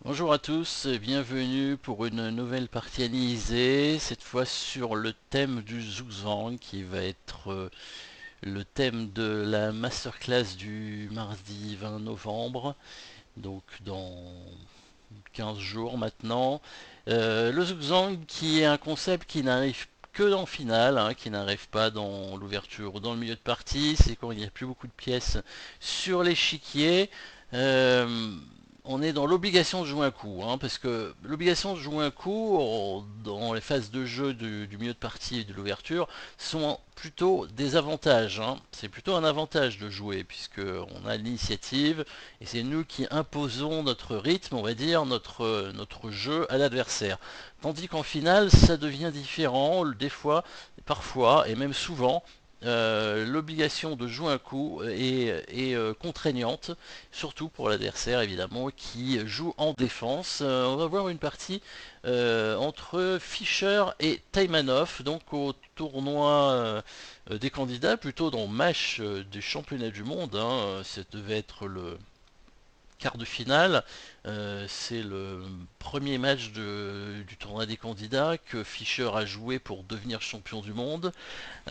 Bonjour à tous, bienvenue pour une nouvelle partie analysée, cette fois sur le thème du Zugzwang qui va être le thème de la masterclass du mardi 20 novembre, donc dans 15 jours maintenant. Le Zugzwang qui est un concept qui n'arrive que dans le final, hein, qui n'arrive pas dans l'ouverture ou dans le milieu de partie, c'est quand il n'y a plus beaucoup de pièces sur l'échiquier. Euh, on est dans l'obligation de jouer un coup, hein, parce que l'obligation de jouer un coup dans les phases de jeu du milieu de partie et de l'ouverture sont plutôt des avantages, hein. C'est plutôt un avantage de jouer puisque on a l'initiative et c'est nous qui imposons notre rythme, on va dire, notre jeu à l'adversaire. Tandis qu'en finale, ça devient différent, des fois, parfois et même souvent. L'obligation de jouer un coup est contraignante, surtout pour l'adversaire évidemment qui joue en défense. On va voir une partie entre Fischer et Taimanov, donc au tournoi des candidats, plutôt dans le match du championnat du monde, hein. Ça devait être le quart de finale. C'est le premier match du tournoi des candidats que Fischer a joué pour devenir champion du monde.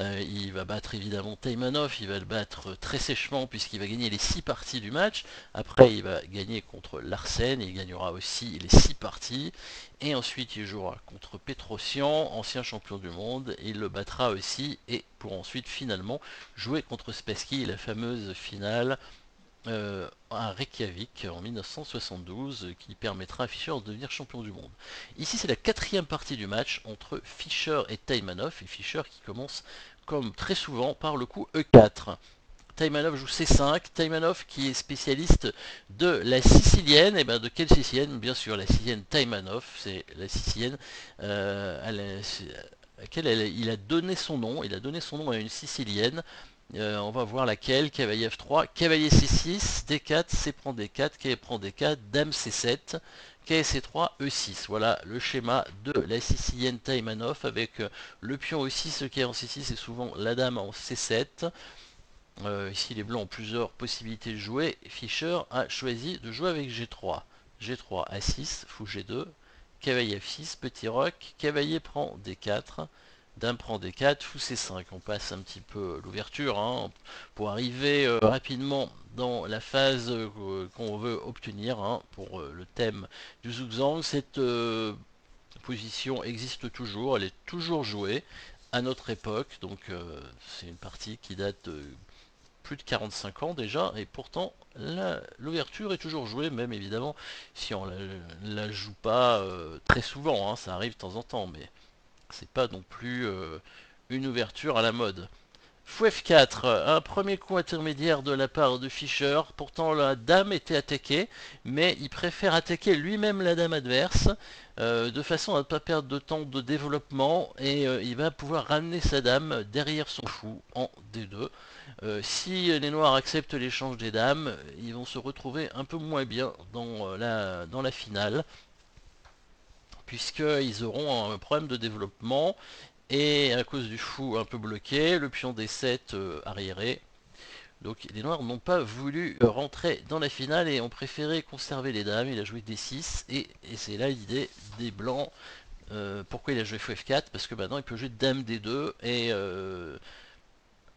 Il va battre évidemment Taimanov, il va le battre très sèchement puisqu'il va gagner les 6 parties du match. Après, il va gagner contre Larsen, il gagnera aussi les 6 parties. Et ensuite, il jouera contre Petrosian, ancien champion du monde, et il le battra aussi. Et pour ensuite finalement jouer contre Spassky, la fameuse finale à Reykjavik en 1972 qui permettra à Fischer de devenir champion du monde. Ici c'est la quatrième partie du match entre Fischer et Taimanov et Fischer qui commence comme très souvent par le coup E4. Taimanov joue C5, Taimanov qui est spécialiste de la sicilienne, et bien de quelle sicilienne? Bien sûr la sicilienne Taimanov, c'est la sicilienne à laquelle il a donné son nom, il a donné son nom à une sicilienne. On va voir laquelle, cavalier F3, cavalier C6, D4, C prend D4, cavalier prend D4, dame C7, cavalier C3, E6. Voilà le schéma de la sicilienne Taimanov avec le pion E6 qui est en C6 et souvent la dame en C7. Ici les blancs ont plusieurs possibilités de jouer. Fischer a choisi de jouer avec G3. G3 A6, fou G2, cavalier F6, petit roc, cavalier prend D4, dame prend D4, fou C5. On passe un petit peu l'ouverture hein, pour arriver rapidement dans la phase qu'on veut obtenir hein, pour le thème du Zugzwang. Cette position existe toujours, elle est toujours jouée à notre époque, donc c'est une partie qui date plus de 45 ans déjà, et pourtant l'ouverture est toujours jouée, même évidemment si on la joue pas très souvent, hein, ça arrive de temps en temps, mais c'est pas non plus une ouverture à la mode. Fou F4, un premier coup intermédiaire de la part de Fischer, pourtant la dame était attaquée, mais il préfère attaquer lui-même la dame adverse, de façon à ne pas perdre de temps de développement, et il va pouvoir ramener sa dame derrière son fou en D2. Si les noirs acceptent l'échange des dames, ils vont se retrouver un peu moins bien dans la finale, puisqu'ils auront un problème de développement, et à cause du fou un peu bloqué, le pion D7 arriéré. Donc les noirs n'ont pas voulu rentrer dans la finale et ont préféré conserver les dames. Il a joué D6 et c'est là l'idée des blancs. Pourquoi il a joué fou F4? Parce que maintenant il peut jouer dame D2 et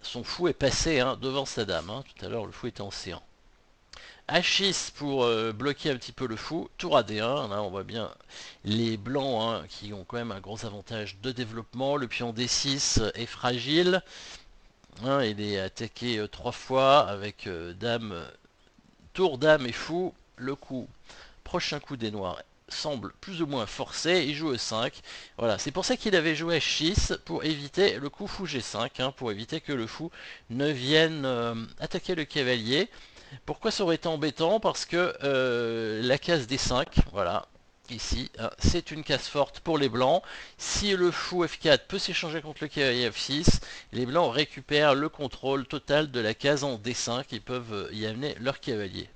son fou est passé hein, devant sa dame. Hein. Tout à l'heure le fou était en C1. H6 pour bloquer un petit peu le fou. Tour à D1. Là on voit bien les blancs hein, qui ont quand même un gros avantage de développement. Le pion D6 est fragile. Hein, il est attaqué 3 fois avec dame, tour, dame et fou. Le coup, prochain coup des noirs semble plus ou moins forcé. Il joue E5. Voilà, c'est pour ça qu'il avait joué H6 pour éviter le coup fou G5, hein, pour éviter que le fou ne vienne attaquer le cavalier. Pourquoi ça aurait été embêtant? Parce que la case D5, voilà, ici, hein, c'est une case forte pour les blancs. Si le fou F4 peut s'échanger contre le cavalier F6, les blancs récupèrent le contrôle total de la case en D5 et peuvent y amener leur cavalier.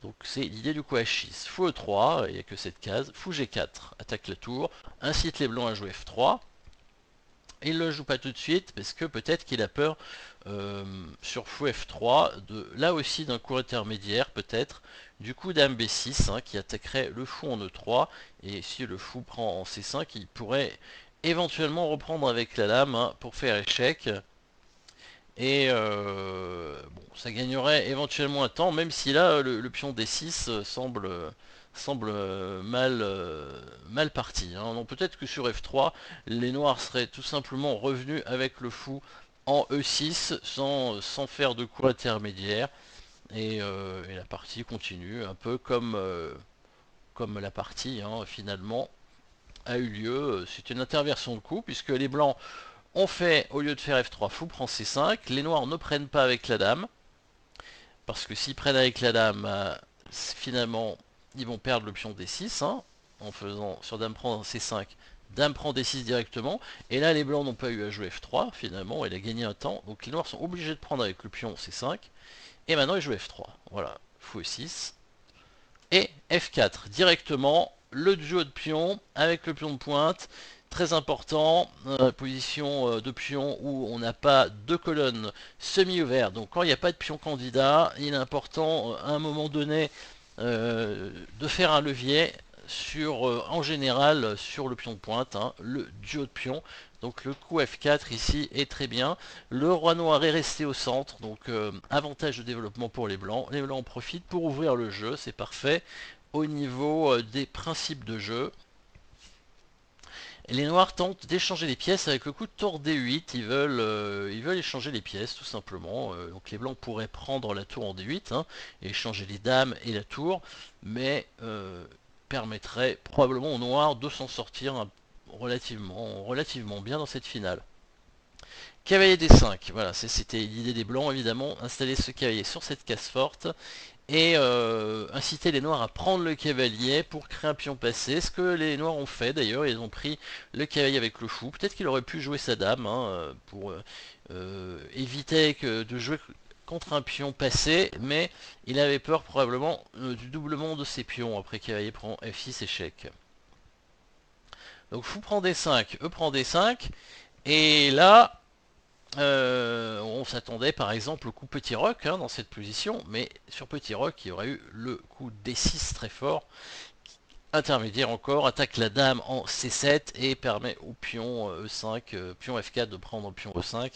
Donc c'est l'idée du coup H6. Fou E3, il n'y a que cette case. Fou G4, attaque la tour, incite les blancs à jouer F3. Il ne le joue pas tout de suite parce que peut-être qu'il a peur sur fou F3 de là aussi d'un coup intermédiaire peut-être du coup dame B6 hein, qui attaquerait le fou en E3, et si le fou prend en C5, il pourrait éventuellement reprendre avec la dame hein, pour faire échec. Et bon, ça gagnerait éventuellement un temps, même si là le pion D6 semble mal parti. Hein. Donc peut-être que sur F3, les noirs seraient tout simplement revenus avec le fou en E6 sans faire de coup intermédiaire. Et la partie continue, un peu comme la partie hein, finalement a eu lieu. C'est une interversion de coup, puisque les blancs ont fait, au lieu de faire F3, fou prend C5, les noirs ne prennent pas avec la dame, parce que s'ils prennent avec la dame, finalement, ils vont perdre le pion D6, hein, en faisant sur dame prend C5, dame prend D6 directement, et là les blancs n'ont pas eu à jouer F3, finalement, il a gagné un temps, donc les noirs sont obligés de prendre avec le pion C5, et maintenant ils jouent F3, voilà, fou E6, et F4, directement, le duo de pions avec le pion de pointe, très important, position de pion où on n'a pas de colonne semi-ouverte, donc quand il n'y a pas de pion candidat, il est important à un moment donné de faire un levier sur, en général sur le pion de pointe, hein, le duo de pion. Donc le coup F4 ici est très bien. Le roi noir est resté au centre, donc avantage de développement pour les blancs. Les blancs en profitent pour ouvrir le jeu, c'est parfait. Au niveau des principes de jeu, et les noirs tentent d'échanger les pièces avec le coup de tour D8. Ils veulent échanger les pièces tout simplement. Donc les blancs pourraient prendre la tour en D8 hein, et échanger les dames et la tour, mais permettrait probablement aux noirs de s'en sortir relativement bien dans cette finale. Cavalier D5, voilà, c'était l'idée des blancs évidemment, installer ce cavalier sur cette case forte et inciter les noirs à prendre le cavalier pour créer un pion passé, ce que les noirs ont fait d'ailleurs, ils ont pris le cavalier avec le fou, peut-être qu'il aurait pu jouer sa dame hein, pour éviter de jouer contre un pion passé, mais il avait peur probablement du doublement de ses pions, après cavalier prend F6 échec. Donc fou prend D5, E prend D5, et là on s'attendait par exemple au coup petit roc hein, dans cette position, mais sur petit roc il y aurait eu le coup D6 très fort, intermédiaire encore, attaque la dame en C7 et permet au pion E5, pion F4 de prendre pion E5.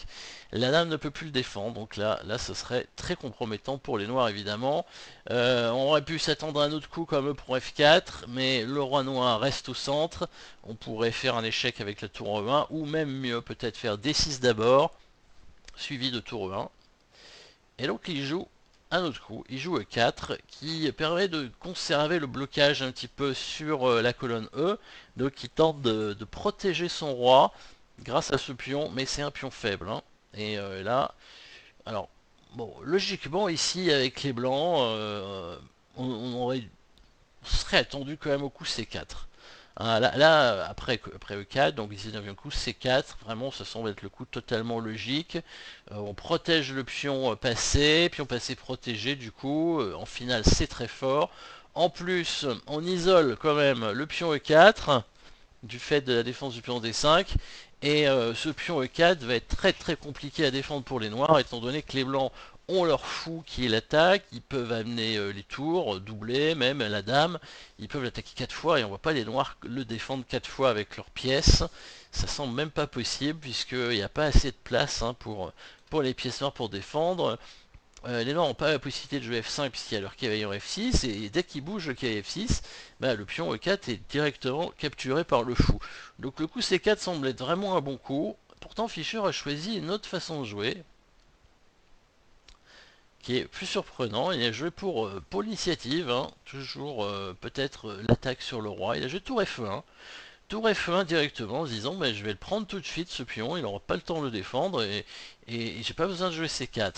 La dame ne peut plus le défendre, donc là ce serait très compromettant pour les noirs évidemment. On aurait pu s'attendre à un autre coup comme E pour F4, mais le roi noir reste au centre, on pourrait faire un échec avec la tour E1, ou même mieux peut-être faire D6 d'abord, suivi de tour 1. Et donc il joue un autre coup, il joue E4 qui permet de conserver le blocage un petit peu sur la colonne E. Donc il tente de protéger son roi grâce à ce pion, mais c'est un pion faible. Hein. Et là, alors, bon, logiquement ici avec les blancs, on serait attendu quand même au coup C4. Ah, là, après E4, donc 19e coup, C4, vraiment ça semble être le coup totalement logique. On protège le pion pion passé protégé du coup, en finale c'est très fort. En plus, on isole quand même le pion E4, du fait de la défense du pion D5, et ce pion E4 va être très très compliqué à défendre pour les noirs, étant donné que les blancs ont leur fou qui est l'attaque, ils peuvent amener les tours, doubler même la dame, ils peuvent l'attaquer 4 fois et on voit pas les noirs le défendre 4 fois avec leurs pièces, ça semble même pas possible puisqu'il n'y a pas assez de place hein, pour les pièces noires pour défendre. Les noirs n'ont pas la possibilité de jouer F5 puisqu'il y a leur cavalier en F6 et dès qu'ils bougent le cavalier F6, bah, le pion E4 est directement capturé par le fou. Donc le coup C4 semble être vraiment un bon coup. Pourtant Fischer a choisi une autre façon de jouer qui est plus surprenant. Il a joué pour l'initiative, hein, toujours peut-être l'attaque sur le roi. Il a joué tour F1. Tour F1 directement en se disant bah, je vais le prendre tout de suite ce pion, il n'aura pas le temps de le défendre et j'ai pas besoin de jouer C4.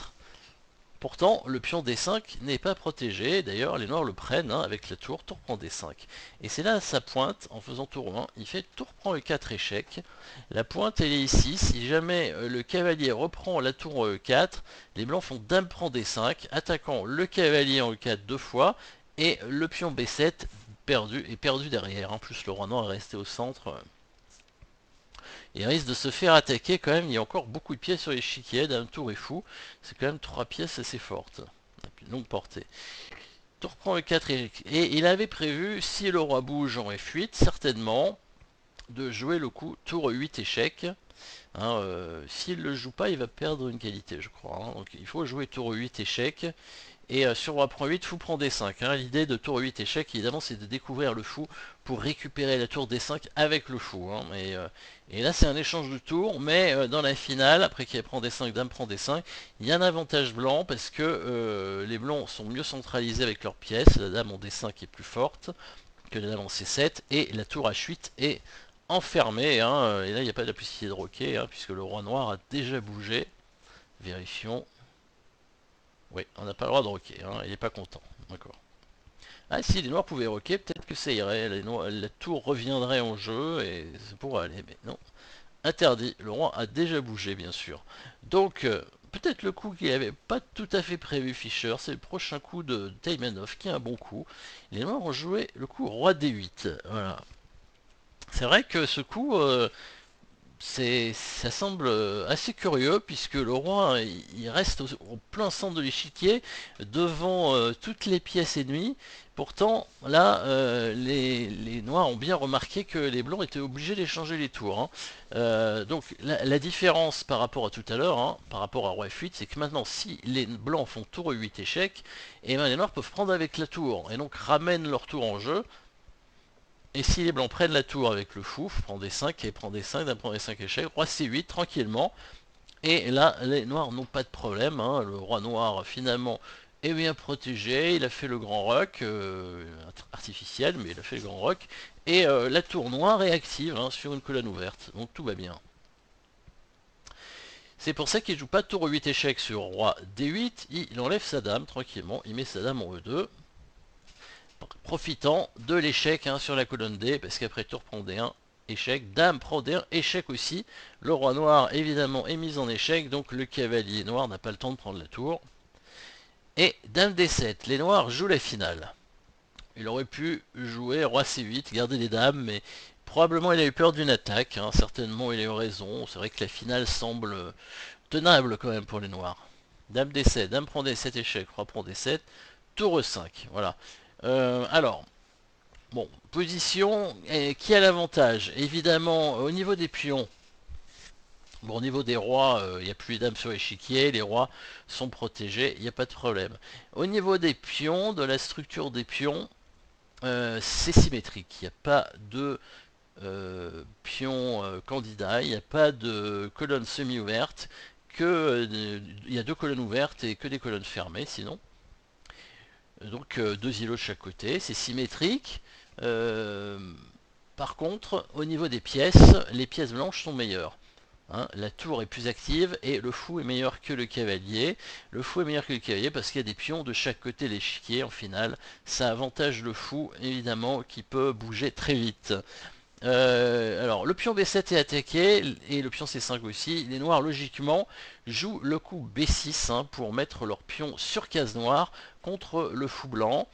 Pourtant, le pion D5 n'est pas protégé, d'ailleurs les noirs le prennent hein, avec la tour prend D5. Et c'est là sa pointe, en faisant tour 1, il fait tour prend E4 échec. La pointe elle est ici, si jamais le cavalier reprend la tour E4, les blancs font dame prend D5, attaquant le cavalier en E4 deux fois, et le pion B7 est perdu derrière. En plus le roi noir est resté au centre. Il risque de se faire attaquer quand même, il y a encore beaucoup de pièces sur l'échiquier, dame tour et fou, c'est quand même 3 pièces assez fortes, longue portée. tour reprend E4 et il avait prévu, si le roi bouge en F8, certainement, de jouer le coup tour 8 échec. Hein, s'il ne le joue pas, il va perdre une qualité, je crois. Hein. Donc il faut jouer tour 8 échec. Et sur roi prend 8, fou prend D5. Hein. L'idée de tour 8 échec, évidemment, c'est de découvrir le fou pour récupérer la tour D5 avec le fou. Hein. Et là, c'est un échange de tours, mais dans la finale, après qu'il prend D5, dame prend D5, il y a un avantage blanc parce que les blancs sont mieux centralisés avec leurs pièces. La dame en D5 est plus forte que la dame en C7, et la tour H8 est enfermée. Hein. Et là, il n'y a pas de la possibilité de roquer, hein, puisque le roi noir a déjà bougé. Vérifions. Oui, on n'a pas le droit de roquer, hein, il n'est pas content. D'accord. Ah si, les noirs pouvaient roquer, peut-être que ça irait, la tour reviendrait en jeu et ça pourrait aller, mais non. Interdit, le roi a déjà bougé, bien sûr. Donc, peut-être le coup qu'il n'avait pas tout à fait prévu Fischer, c'est le prochain coup de Taimanov, qui est un bon coup. Les noirs ont joué le coup roi D8, voilà. C'est vrai que ce coup, ça semble assez curieux puisque le roi il reste au plein centre de l'échiquier devant toutes les pièces ennemies. Pourtant là les noirs ont bien remarqué que les blancs étaient obligés d'échanger les tours. Hein. Donc la différence par rapport à tout à l'heure, hein, par rapport à roi F8, c'est que maintenant si les blancs font tour 8 échec, et ben les noirs peuvent prendre avec la tour et donc ramènent leur tour en jeu. Et si les blancs prennent la tour avec le fou, prend des 5 et prend des 5, d'un prend des 5 échecs, roi C8 tranquillement. Et là, les noirs n'ont pas de problème. Hein. Le roi noir finalement est bien protégé. Il a fait le grand roc, artificiel, mais il a fait le grand roc. Et la tour noire est active hein, sur une colonne ouverte. Donc tout va bien. C'est pour ça qu'il ne joue pas tour 8 échecs sur roi D8. Il enlève sa dame tranquillement. Il met sa dame en E2. Profitant de l'échec hein, sur la colonne D, parce qu'après tour prend D1, échec, dame prend D1, échec aussi. Le roi noir évidemment est mis en échec, donc le cavalier noir n'a pas le temps de prendre la tour. Et dame D7, les noirs jouent la finale. Il aurait pu jouer roi C8, garder les dames, mais probablement il a eu peur d'une attaque, hein. Certainement il a eu raison. C'est vrai que la finale semble tenable quand même pour les noirs. Dame D7, dame prend D7, échec, roi prend D7, tour E5, voilà. Alors, bon, position, qui a l'avantage? Évidemment, au niveau des pions, bon, au niveau des rois, il n'y a plus les dames sur l'échiquier, les rois sont protégés, il n'y a pas de problème. Au niveau des pions, de la structure des pions, c'est symétrique, il n'y a pas de pion candidat, il n'y a pas de colonne semi-ouverte, il y a deux colonnes ouvertes et que des colonnes fermées sinon. Donc deux îlots de chaque côté, c'est symétrique. Par contre, au niveau des pièces, les pièces blanches sont meilleures. Hein, la tour est plus active et le fou est meilleur que le cavalier. Le fou est meilleur que le cavalier parce qu'il y a des pions de chaque côté de l'échiquier en finale. Ça avantage le fou, évidemment, qui peut bouger très vite. Alors, le pion B7 est attaqué, et le pion C5 aussi. Les noirs, logiquement, jouent le coup B6 hein, pour mettre leur pion sur case noire contre le fou blanc.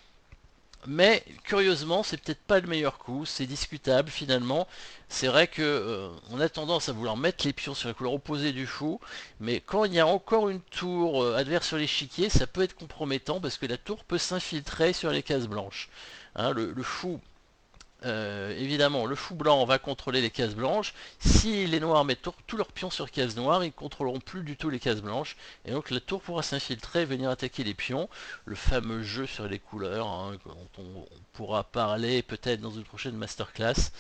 Mais, curieusement, c'est peut-être pas le meilleur coup, c'est discutable finalement. C'est vrai que on a tendance à vouloir mettre les pions sur la couleur opposée du fou, mais quand il y a encore une tour adverse sur l'échiquier, ça peut être compromettant parce que la tour peut s'infiltrer sur les cases blanches. Hein, le fou évidemment, le fou blanc va contrôler les cases blanches. Si les noirs mettent tous leurs pions sur cases noires, ils ne contrôleront plus du tout les cases blanches. Et donc la tour pourra s'infiltrer et venir attaquer les pions. Le fameux jeu sur les couleurs, hein, dont on pourra parler peut-être dans une prochaine masterclass.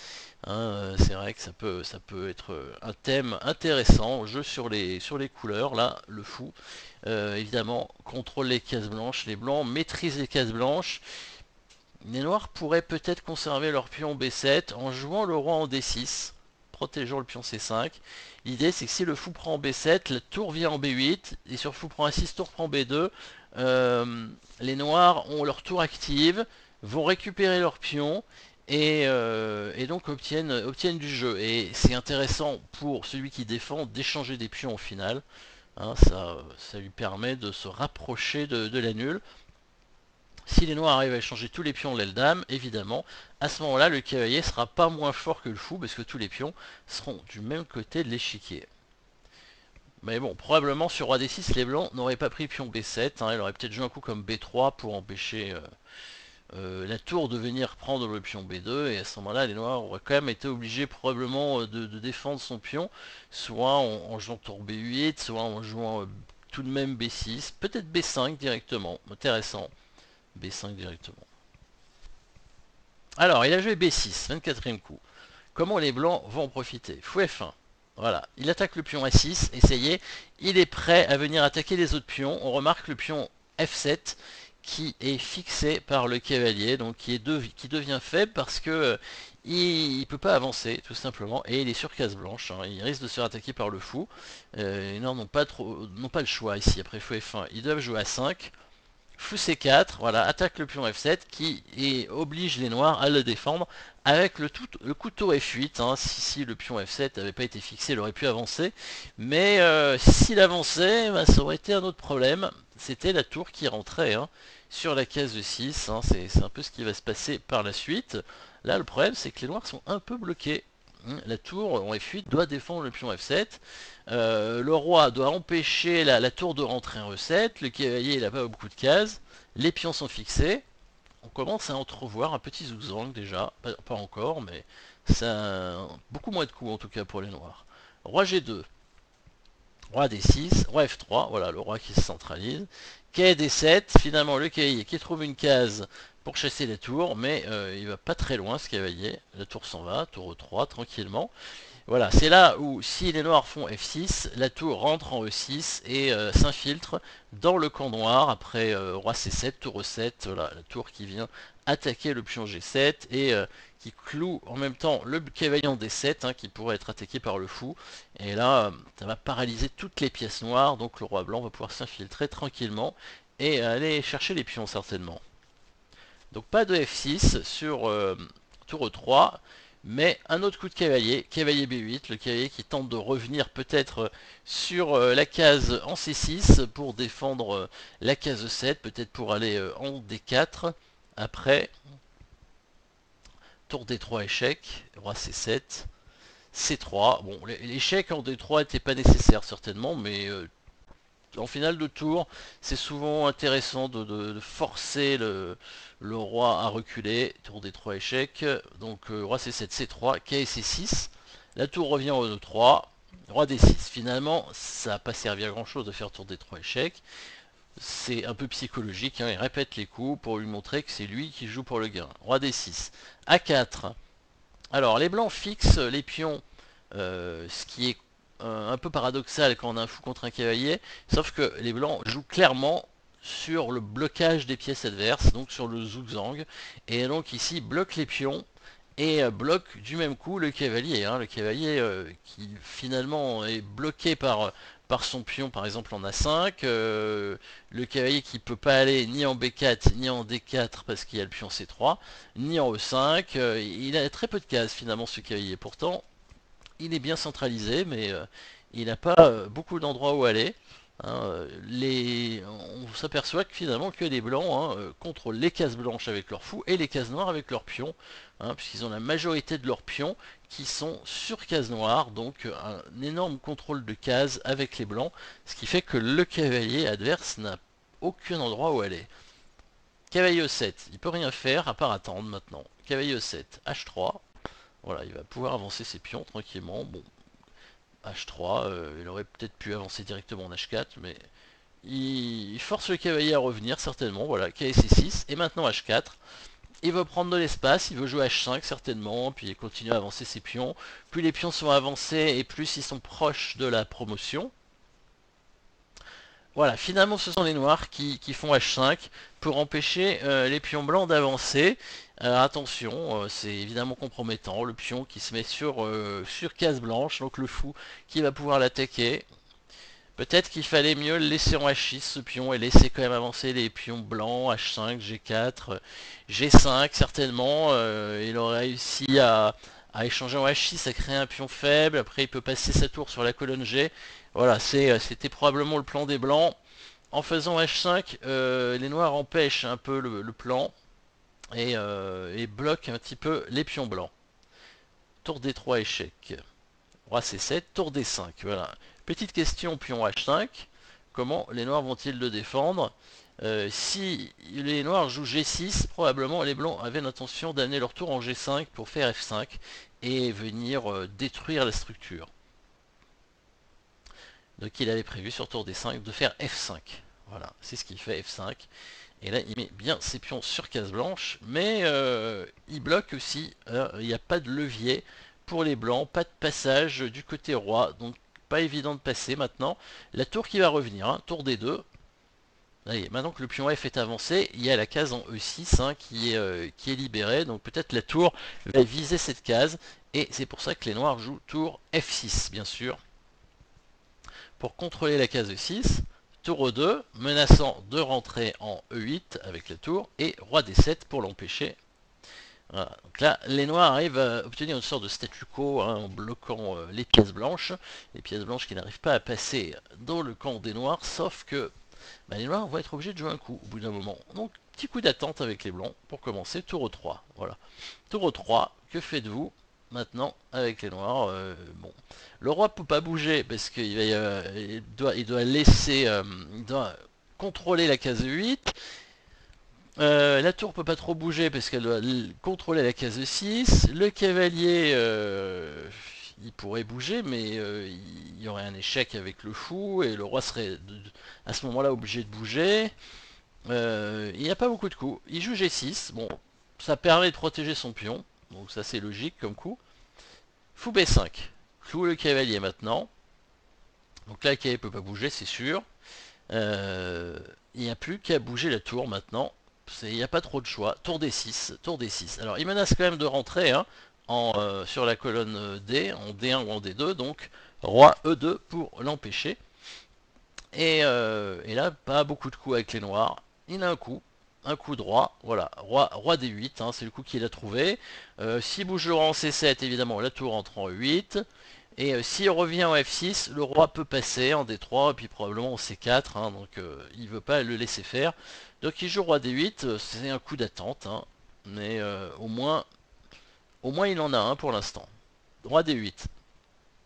Hein, c'est vrai que ça peut être un thème intéressant. Jeu sur les couleurs, là, le fou. Évidemment, contrôle les cases blanches. Les blancs maîtrisent les cases blanches. Les noirs pourraient peut-être conserver leur pion B7 en jouant le roi en D6, protégeant le pion C5. L'idée c'est que si le fou prend B7, la tour vient en B8, et sur le fou prend A6, tour prend B2. Les noirs ont leur tour active, vont récupérer leur pion, et donc obtiennent du jeu. Et c'est intéressant pour celui qui défend d'échanger des pions au final. Hein, ça lui permet de se rapprocher de la nulle. Si les noirs arrivent à échanger tous les pions de l'aile dame, évidemment, à ce moment-là, le cavalier sera pas moins fort que le fou, parce que tous les pions seront du même côté de l'échiquier. Mais bon, probablement sur roi d6, les blancs n'auraient pas pris pion b7, hein, il aurait peut-être joué un coup comme b3 pour empêcher la tour de venir prendre le pion b2, et à ce moment-là, les noirs auraient quand même été obligés probablement de défendre son pion, soit en jouant tour b8, soit en jouant tout de même b6, peut-être b5 directement, intéressant, b5 directement. Alors, il a joué b6, 24e coup. Comment les blancs vont en profiter? Fou F1. Voilà, il attaque le pion A6, et ça y est, il est prêt à venir attaquer les autres pions. On remarque le pion F7 qui est fixé par le cavalier, donc qui devient faible parce que il peut pas avancer tout simplement, et il est sur case blanche, hein. Il risque de se faire attaquer par le fou. Les Noirs n'ont pas le choix ici, après fou F1, ils doivent jouer à 5. Fou C4, voilà, attaque le pion F7 qui oblige les noirs à le défendre avec le couteau F8, hein. Si le pion F7 n'avait pas été fixé, il aurait pu avancer, mais s'il avançait, bah, ça aurait été un autre problème, c'était la tour qui rentrait, hein, sur la case de 6, hein. C'est un peu ce qui va se passer par la suite. Là le problème c'est que les noirs sont un peu bloqués. La tour en F8 doit défendre le pion F7. Le roi doit empêcher la tour de rentrer en E7. Le cavalier il n'a pas beaucoup de cases. Les pions sont fixés. On commence à entrevoir un petit zigzag déjà. Pas encore, mais ça beaucoup moins de coups en tout cas pour les noirs. Roi G2. Roi D6. Roi F3. Voilà le roi qui se centralise. Quai D7. Finalement le cavalier qui trouve une case pour chasser la tour, mais il va pas très loin ce cavalier. La tour s'en va. Tour E3 tranquillement. Voilà, c'est là où si les noirs font F6, la tour rentre en E6 et s'infiltre dans le camp noir après roi C7, tour E7, voilà, la tour qui vient attaquer le pion G7 et qui cloue en même temps le cavalier en D7, hein, qui pourrait être attaqué par le fou. Et là, ça va paralyser toutes les pièces noires, donc le roi blanc va pouvoir s'infiltrer tranquillement et aller chercher les pions certainement. Donc pas de F6 sur tour E3, mais un autre coup de cavalier, cavalier B8, le cavalier qui tente de revenir peut-être sur la case en C6 pour défendre la case E7, peut-être pour aller en D4. Après, tour D3 échec, roi C7, C3. Bon, l'échec en D3 n'était pas nécessaire certainement, mais en finale de tour, c'est souvent intéressant de forcer le roi à reculer. Tour des 3 échecs. Donc roi C7, C3, K et C6. La tour revient au E3. Roi D6. Finalement, ça n'a pas servi à grand chose de faire tour des 3 échecs. C'est un peu psychologique, hein. Il répète les coups pour lui montrer que c'est lui qui joue pour le gain. Roi D6. A4. Alors, les blancs fixent les pions, ce qui est un peu paradoxal quand on a un fou contre un cavalier, sauf que les blancs jouent clairement sur le blocage des pièces adverses, donc sur le zugzwang, et donc ici bloquent les pions et bloque du même coup le cavalier, hein. Le cavalier qui finalement est bloqué par son pion par exemple en A5, le cavalier qui peut pas aller ni en B4 ni en D4 parce qu'il y a le pion C3, ni en E5, il a très peu de cases finalement ce cavalier, pourtant il est bien centralisé mais il n'a pas beaucoup d'endroits où aller, hein. On s'aperçoit que finalement que les blancs, hein, contrôlent les cases blanches avec leurs fous et les cases noires avec leurs pions, hein, puisqu'ils ont la majorité de leurs pions qui sont sur cases noires, donc un énorme contrôle de cases avec les blancs, ce qui fait que le cavalier adverse n'a aucun endroit où aller. Cavalier E7, il peut rien faire à part attendre maintenant. Cavalier E7, H3, voilà, il va pouvoir avancer ses pions tranquillement. Bon, H3, il aurait peut-être pu avancer directement en H4, mais il force le cavalier à revenir certainement. Voilà, KC6 et maintenant H4. Il veut prendre de l'espace, il veut jouer H5 certainement, puis il continue à avancer ses pions. Plus les pions sont avancés et plus ils sont proches de la promotion. Voilà, finalement ce sont les noirs qui font H5 pour empêcher les pions blancs d'avancer. Attention, c'est évidemment compromettant, le pion qui se met sur case blanche, donc le fou qui va pouvoir l'attaquer. Peut-être qu'il fallait mieux le laisser en H6 ce pion et laisser quand même avancer les pions blancs, H5, G4, G5 certainement. Il aurait réussi à échanger en H6, à créer un pion faible, après il peut passer sa tour sur la colonne G. Voilà, c'était probablement le plan des blancs. En faisant H5, les noirs empêchent un peu le plan et bloquent un petit peu les pions blancs. Tour D3 échec. Roi C7, tour D5, voilà. Petite question, pion H5. Comment les noirs vont-ils le défendre? Si les noirs jouent G6, probablement les blancs avaient l'intention d'amener leur tour en G5 pour faire F5 et venir détruire la structure. Donc il avait prévu sur tour D5 de faire F5. Voilà, c'est ce qu'il fait, F5. Et là, il met bien ses pions sur case blanche, mais il bloque aussi. Il n'y a pas de levier pour les blancs, pas de passage du côté roi, donc pas évident de passer maintenant. La tour qui va revenir, hein, tour D2. Allez, maintenant que le pion F est avancé, il y a la case en E6 hein, qui est libérée, donc peut-être la tour va viser cette case, et c'est pour ça que les noirs jouent tour F6, bien sûr, pour contrôler la case E6. Tour E2, menaçant de rentrer en E8 avec la tour, et roi D7 pour l'empêcher. Voilà. Donc là, les noirs arrivent à obtenir une sorte de statu quo hein, en bloquant les pièces blanches qui n'arrivent pas à passer dans le camp des noirs, sauf que les noirs vont être obligés de jouer un coup au bout d'un moment. Donc, petit coup d'attente avec les blancs pour commencer, tour E3. Voilà. Tour E3, que faites-vous maintenant avec les noirs? Bon, le roi peut pas bouger parce qu'il doit laisser, il doit contrôler la case 8. La tour peut pas trop bouger parce qu'elle doit contrôler la case 6. Le cavalier, il pourrait bouger, mais il y aurait un échec avec le fou et le roi serait à ce moment-là obligé de bouger. Il n'y a pas beaucoup de coups. Il joue G6. Bon, ça permet de protéger son pion. Donc ça c'est logique comme coup. Fou B5. Cloue le cavalier maintenant. Donc là le cavalier peut pas bouger, c'est sûr. Il n'y a plus qu'à bouger la tour maintenant. Il n'y a pas trop de choix. Tour D6, tour D6. Alors il menace quand même de rentrer hein, sur la colonne D, en D1 ou en D2. Donc roi E2 pour l'empêcher. Et là, pas beaucoup de coups avec les noirs. Il a un coup droit, voilà, roi D8, hein, c'est le coup qu'il a trouvé. S'il bouge le roi en C7, évidemment, la tour entre en E8. Et s'il revient en F6, le roi peut passer en D3, et puis probablement en C4, hein, donc il veut pas le laisser faire. Donc il joue roi D8, c'est un coup d'attente, hein, mais au moins il en a un pour l'instant. Roi D8,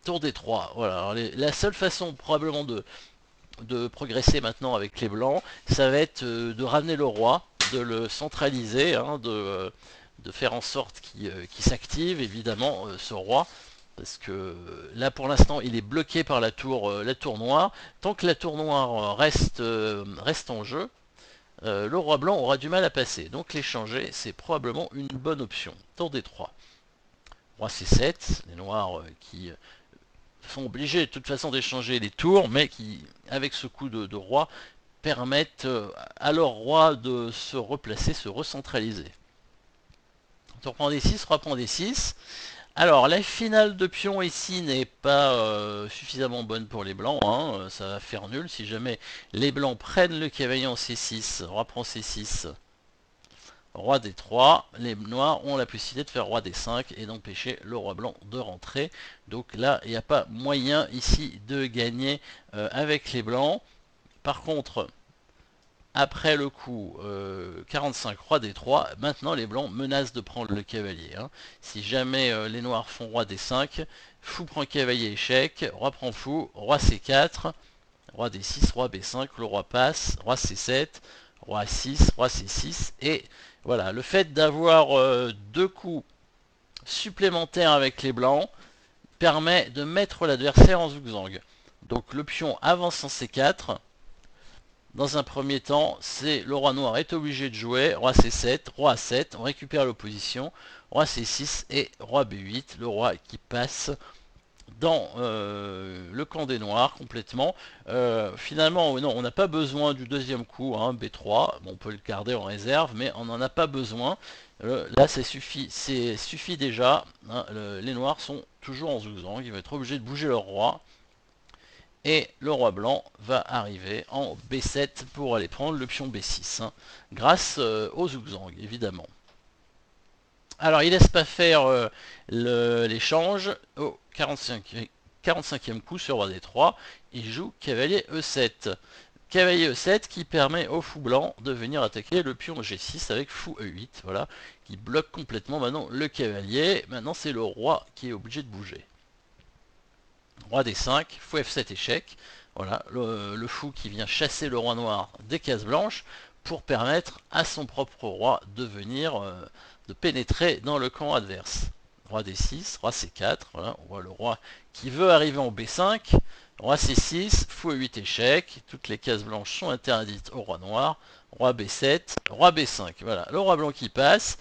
tour D3, voilà. Alors, la seule façon probablement de progresser maintenant avec les blancs, ça va être de ramener le roi, de le centraliser, hein, de faire en sorte qu'il s'active évidemment ce roi, parce que là pour l'instant il est bloqué par la tour noire. Tant que la tour noire reste en jeu, le roi blanc aura du mal à passer. Donc l'échanger c'est probablement une bonne option. Tour D3. Roi C7, les noirs qui sont obligés de toute façon d'échanger les tours, mais qui, avec ce coup de roi, permettent à leur roi de se replacer, se recentraliser. Tour prend D6, roi prend D6. Alors, la finale de pion ici n'est pas suffisamment bonne pour les blancs, hein, ça va faire nul si jamais les blancs prennent le cavalier en C6, roi prend C6. Roi D3, les noirs ont la possibilité de faire roi D5 et d'empêcher le roi blanc de rentrer. Donc là, il n'y a pas moyen ici de gagner avec les blancs. Par contre, après le coup 45 roi D3, maintenant les blancs menacent de prendre le cavalier. Hein. Si jamais les noirs font roi D5, fou prend cavalier échec, roi prend fou, roi C4, roi D6, roi B5, le roi passe, roi C7, roi 6, roi C6 et voilà, le fait d'avoir deux coups supplémentaires avec les blancs permet de mettre l'adversaire en zigzag. Donc le pion avance en C4. Dans un premier temps, le roi noir est obligé de jouer roi C7, roi A7, on récupère l'opposition, roi C6 et roi B8, le roi qui passe dans le camp des noirs complètement. Finalement, non, on n'a pas besoin du deuxième coup, hein, B3, bon, on peut le garder en réserve, mais on n'en a pas besoin. Là, ça suffit déjà. Hein, les noirs sont toujours en zigzag, ils vont être obligés de bouger leur roi. Et le roi blanc va arriver en B7 pour aller prendre le pion B6, hein, grâce au zigzag, évidemment. Alors, il laisse pas faire l'échange au 45e coup sur roi D3. Il joue cavalier E7. Cavalier E7 qui permet au fou blanc de venir attaquer le pion G6 avec fou E8. Voilà, qui bloque complètement maintenant le cavalier. Maintenant, c'est le roi qui est obligé de bouger. Roi D5, fou F7 échec. Voilà, le fou qui vient chasser le roi noir des cases blanches pour permettre à son propre roi de venir, de pénétrer dans le camp adverse. Roi D6, roi C4, voilà, on voit le roi qui veut arriver en B5. Roi C6, fou E8 échec, toutes les cases blanches sont interdites au roi noir. Roi B7, roi B5, voilà, le roi blanc qui passe.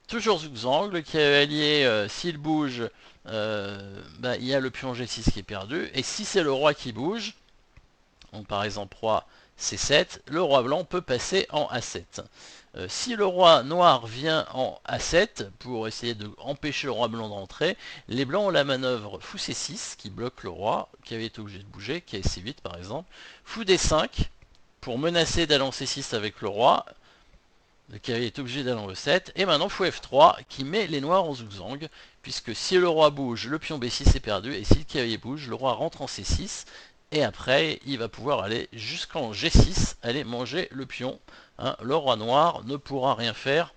Toujours zigzag, le cavalier, s'il bouge, il y a le pion G6 qui est perdu. Et si c'est le roi qui bouge, donc par exemple roi C7, le roi blanc peut passer en A7. Si le roi noir vient en A7 pour essayer d'empêcher le roi blanc d'entrer, les blancs ont la manœuvre fou C6 qui bloque le roi qui avait été obligé de bouger, qui est C8 par exemple. Fou D5 pour menacer d'aller en C6 avec le roi, le cavalier est obligé d'aller en E7. Et maintenant fou F3 qui met les noirs en zigzag, puisque si le roi bouge, le pion B6 est perdu, et si le cavalier bouge, le roi rentre en C6. Et après, il va pouvoir aller jusqu'en G6, aller manger le pion. Hein. Le roi noir ne pourra rien faire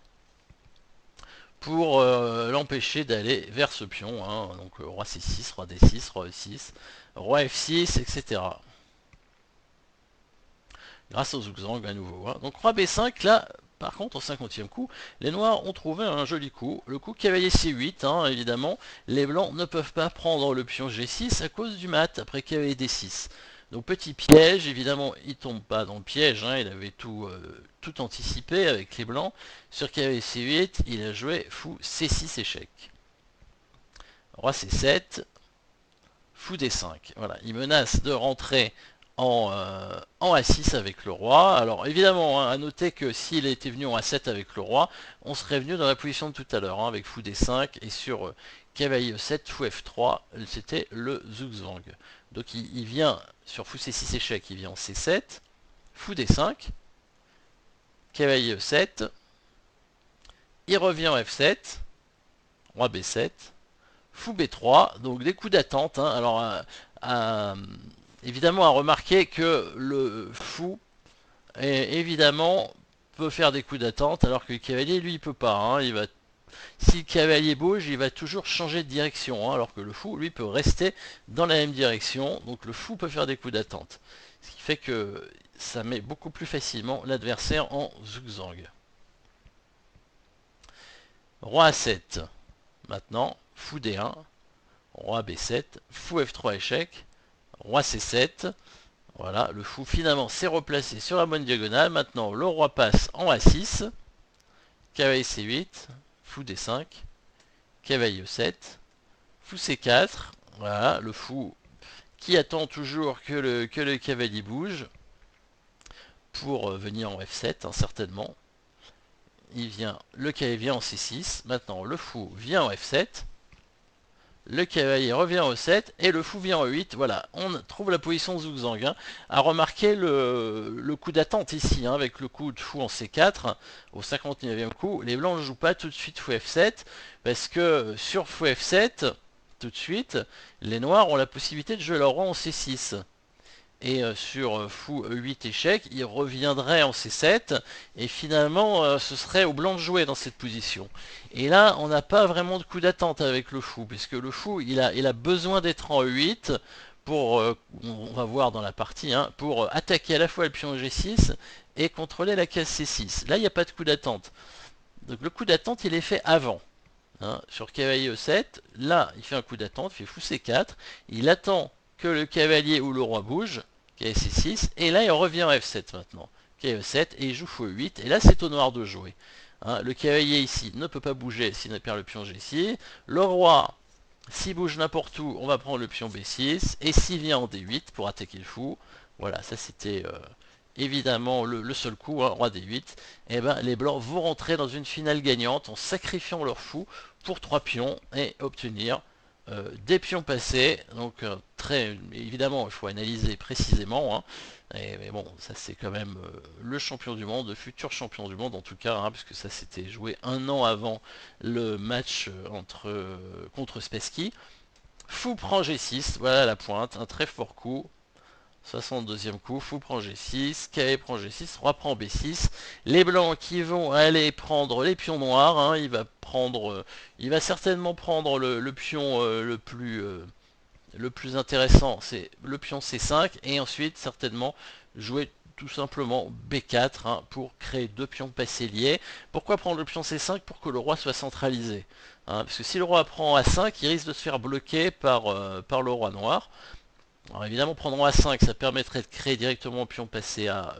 pour l'empêcher d'aller vers ce pion. Hein. Donc roi C6, roi D6, roi E6, roi F6, etc. Grâce au zigzag à nouveau. Hein. Donc roi B5, là, par contre, au 50e coup, les noirs ont trouvé un joli coup. Le coup cavalier C8, hein, évidemment, les blancs ne peuvent pas prendre le pion G6 à cause du mat après cavalier D6. Donc petit piège, évidemment, il tombe pas dans le piège, hein, il avait tout anticipé avec les blancs. Sur cavalier C8, il a joué fou C6 échec. Roi C7, fou D5. Voilà, il menace de rentrer en A6 avec le roi. Alors évidemment, hein, à noter que s'il était venu en A7 avec le roi, on serait venu dans la position de tout à l'heure, hein, avec fou D5 et sur cavalier E7, fou F3, c'était le zigzag. Donc il vient sur fou C6 échec, il vient en C7, fou D5, cavalier E7, il revient en F7, roi B7, fou B3, donc des coups d'attente. Hein. Alors évidemment à remarquer que le fou évidemment peut faire des coups d'attente alors que le cavalier lui il peut pas. Hein. Si le cavalier bouge, il va toujours changer de direction, hein, alors que le fou lui peut rester dans la même direction. Donc le fou peut faire des coups d'attente. Ce qui fait que ça met beaucoup plus facilement l'adversaire en zigzag. Roi A7. Maintenant, fou D1, roi B7, fou F3 échec, roi C7. Voilà, le fou finalement s'est replacé sur la bonne diagonale. Maintenant, le roi passe en A6, cavalier C8, fou D5, cavalier E7, fou C4. Voilà, le fou qui attend toujours que le cavalier bouge pour venir en F7, hein, certainement. Le cavalier vient en C6. Maintenant, le fou vient en F7. Le cavalier revient au 7 et le fou vient au 8. Voilà, on trouve la position de zigzag. Hein. À remarquer le coup d'attente ici, hein, avec le coup de fou en C4 au 59e coup. Les blancs ne jouent pas tout de suite fou F7 parce que sur fou F7, tout de suite, les noirs ont la possibilité de jouer leur roi en C6. Et sur fou E8 échec, il reviendrait en C7 et finalement ce serait au blanc de jouer dans cette position. Et là on n'a pas vraiment de coup d'attente avec le fou, puisque le fou il a besoin d'être en E8 pour, on va voir dans la partie, hein, pour attaquer à la fois le pion G6 et contrôler la case C6. Là il n'y a pas de coup d'attente. Donc le coup d'attente il est fait avant. Hein, sur cavalier E7, là il fait un coup d'attente, il fait fou C4, il attend que le cavalier ou le roi bouge, cavalier C6, et là il revient en F7 maintenant, cavalier E7, et il joue fou E8, et là c'est au noir de jouer. Hein, le cavalier ici ne peut pas bouger s'il ne perd le pion G6, le roi, s'il bouge n'importe où, on va prendre le pion B6, et s'il vient en D8 pour attaquer le fou, voilà, ça c'était évidemment le seul coup, hein, roi D8, et ben les blancs vont rentrer dans une finale gagnante en sacrifiant leur fou pour 3 pions et obtenir des pions passés. Donc très évidemment il faut analyser précisément, hein, mais bon ça c'est quand même le champion du monde, le futur champion du monde en tout cas, hein, puisque ça s'était joué un an avant le match contre Spassky. Fou prend G6, voilà la pointe, un très fort coup. 62e coup, fou prend G6, cavalier prend G6, roi prend B6. Les blancs qui vont aller prendre les pions noirs, hein, il va certainement prendre le pion le plus le plus intéressant c'est le pion C5 et ensuite certainement jouer tout simplement B4 hein, pour créer deux pions passés liés. Pourquoi prendre le pion C5? Pour que le roi soit centralisé. Hein, parce que si le roi prend A5, il risque de se faire bloquer par le roi noir. Alors évidemment prendre A5 ça permettrait de créer directement le pion passé à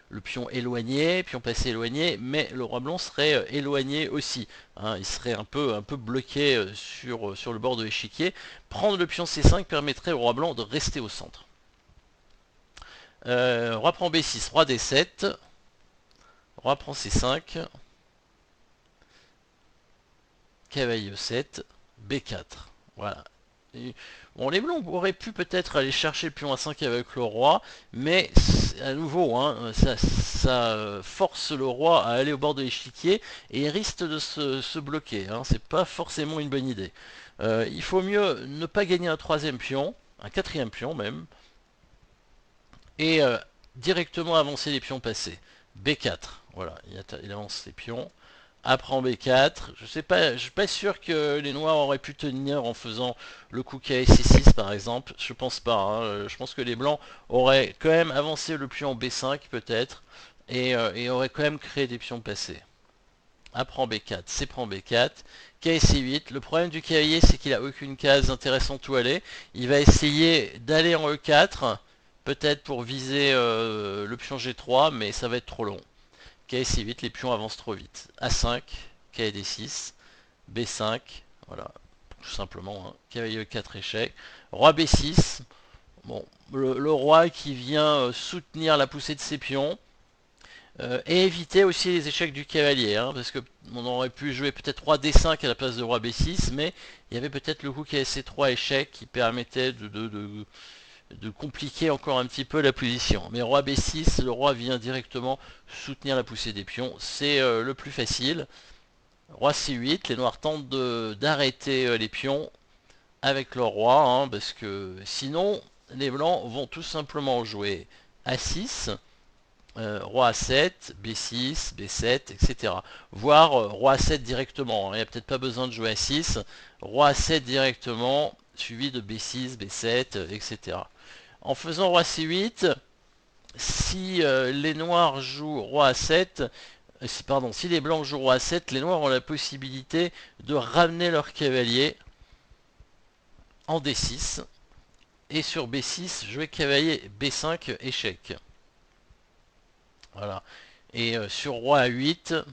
le pion éloigné, pion passé éloigné, mais le roi blanc serait éloigné aussi. Hein, il serait un peu bloqué sur le bord de l'échiquier. Prendre le pion C5 permettrait au roi blanc de rester au centre. Roi prend B6, roi D7, roi prend C5, cavalier E7, B4. Voilà. Bon, les blancs auraient pu peut-être aller chercher le pion A5 avec le roi, mais à nouveau, hein, ça force le roi à aller au bord de l'échiquier et il risque de se bloquer. Hein, c'est pas forcément une bonne idée. Il faut mieux ne pas gagner un troisième pion, un quatrième pion même, et directement avancer les pions passés. B4, voilà, il avance les pions. Après en B4, je suis pas sûr que les noirs auraient pu tenir en faisant le coup KC6 par exemple, je pense pas, hein. Je pense que les blancs auraient quand même avancé le pion B5 peut-être, et auraient quand même créé des pions passés. Après en B4, C prend B4, KC8, le problème du cavalier c'est qu'il a aucune case intéressante où aller, il va essayer d'aller en E4, peut-être pour viser le pion G3, mais ça va être trop long. KC8, les pions avancent trop vite. A5, KD6, B5, voilà, tout simplement. Hein. Cavalier 4 échec. Roi B6, bon, le roi qui vient soutenir la poussée de ses pions. Et éviter aussi les échecs du cavalier, hein, parce que on aurait pu jouer peut-être roi D5 à la place de roi B6, mais il y avait peut-être le coup KC3 échec qui permettait de compliquer encore un petit peu la position. Mais roi B6, le roi vient directement soutenir la poussée des pions, c'est le plus facile. Roi C8, les noirs tentent d'arrêter les pions avec leur roi, hein, parce que sinon les blancs vont tout simplement jouer A6, roi A7, B6, B7, etc. Voire roi A7 directement, hein. Il n'y a peut-être pas besoin de jouer A6, roi A7 directement, suivi de B6, B7, etc. En faisant roi C8, si les noirs jouent roi A7, si les blancs jouent roi A7, les noirs ont la possibilité de ramener leur cavalier en D6 et sur B6 jouer cavalier B5 échec. Voilà. Et sur roi A8,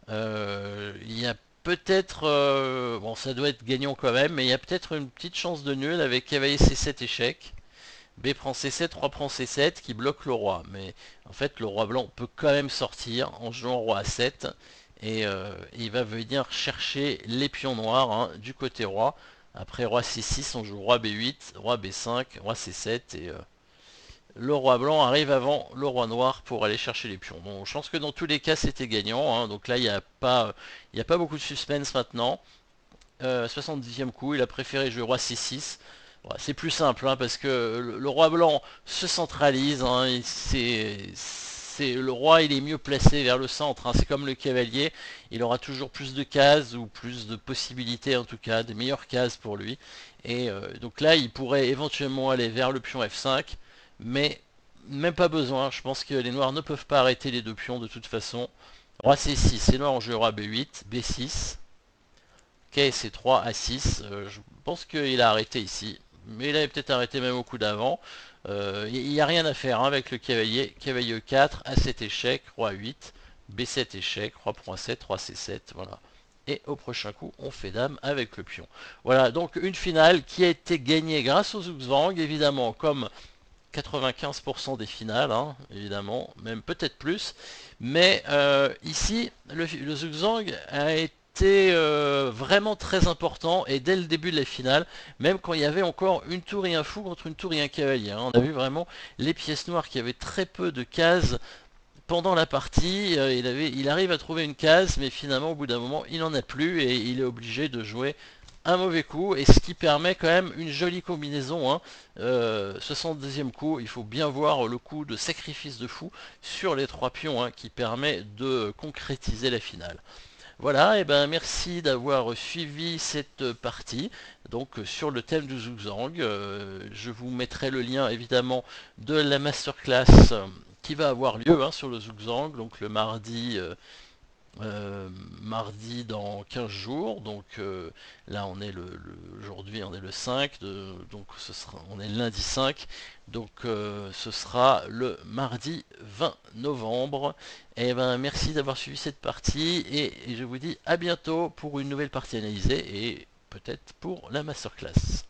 il y a peut-être, bon ça doit être gagnant quand même, mais il y a peut-être une petite chance de nul avec cavalier C7 échec. B prend C7, roi prend C7 qui bloque le roi. Mais en fait le roi blanc peut quand même sortir en jouant roi A7 et il va venir chercher les pions noirs hein, du côté roi. Après roi C6 on joue roi B8, roi B5, roi C7 et le roi blanc arrive avant le roi noir pour aller chercher les pions. Bon, je pense que dans tous les cas c'était gagnant. Hein, donc là il n'y a pas beaucoup de suspense maintenant. 70e coup, il a préféré jouer roi C6. Bon, c'est plus simple hein, parce que le roi blanc se centralise. Hein, le roi il est mieux placé vers le centre. Hein, c'est comme le cavalier, il aura toujours plus de cases ou plus de possibilités en tout cas, des meilleures cases pour lui. Et donc là il pourrait éventuellement aller vers le pion F5, mais même pas besoin. Je pense que les noirs ne peuvent pas arrêter les deux pions de toute façon. Roi C6, les noirs ont joué roi B8, B6. Ok, c'est 3 à 6. Je pense qu'il a arrêté ici. Mais il avait peut-être arrêté même au coup d'avant. Il n'y a rien à faire hein, avec le cavalier. Cavalier 4, A7 échec, roi 8, B7 échec, roi prend 7, roi C7, voilà. Et au prochain coup, on fait dame avec le pion. Voilà, donc une finale qui a été gagnée grâce au Zugzwang, évidemment, comme 95% des finales, hein, évidemment, même peut-être plus. Mais ici, le Zugzwang a été vraiment très important et dès le début de la finale, même quand il y avait encore une tour et un fou contre une tour et un cavalier. Hein, on a vu vraiment les pièces noires qui avaient très peu de cases pendant la partie. Il arrive à trouver une case, mais finalement au bout d'un moment, il n'en a plus et il est obligé de jouer un mauvais coup, et ce qui permet quand même une jolie combinaison. Hein. 62e coup, il faut bien voir le coup de sacrifice de fou sur les trois pions hein, qui permet de concrétiser la finale. Voilà, et ben merci d'avoir suivi cette partie, donc sur le thème du Zhuangzi. Je vous mettrai le lien évidemment de la masterclass qui va avoir lieu sur le Zhuangzi, donc le mardi mardi dans 15 jours. Donc là on est aujourd'hui on est le 5 donc on est le lundi 5, donc ce sera le mardi 20 novembre. Et ben merci d'avoir suivi cette partie et je vous dis à bientôt pour une nouvelle partie analysée et peut-être pour la masterclass.